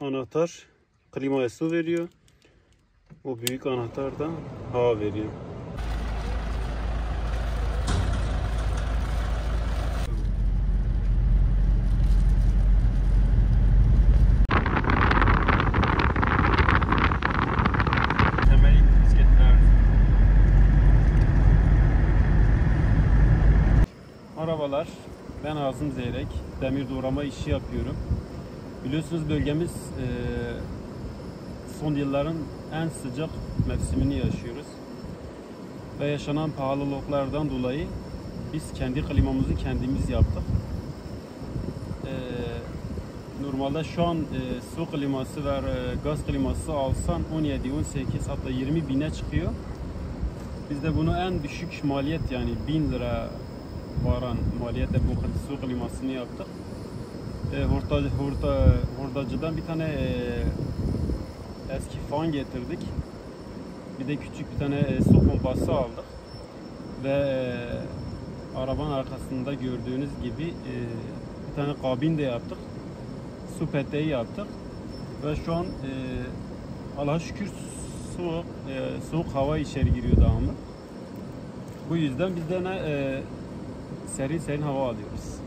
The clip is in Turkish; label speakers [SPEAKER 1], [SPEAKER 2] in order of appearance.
[SPEAKER 1] anahtar klimaya su veriyor. O büyük anahtar da hava veriyor. Merhabalar, ben Azım Zeyrek, demir doğrama işi yapıyorum. Biliyorsunuz bölgemiz son yılların en sıcak mevsimini yaşıyoruz. Ve yaşanan pahalılıklardan dolayı biz kendi klimamızı kendimiz yaptık. Normalde şu an su kliması ve gaz kliması alsan 17, 18 hatta 20 bine çıkıyor. Biz de bunu en düşük maliyet yani 1000 lira varan maliyetle bu su klimasını yaptık. Hurdacıdan bir tane eski fan getirdik. Bir de küçük bir tane su pompası aldık. Ve arabanın arkasında gördüğünüz gibi bir tane kabin de yaptık. Su peteği yaptık. Ve şu an Allah'a şükür soğuk hava içeri giriyor devamlı. Bu yüzden biz de serin hava alıyoruz.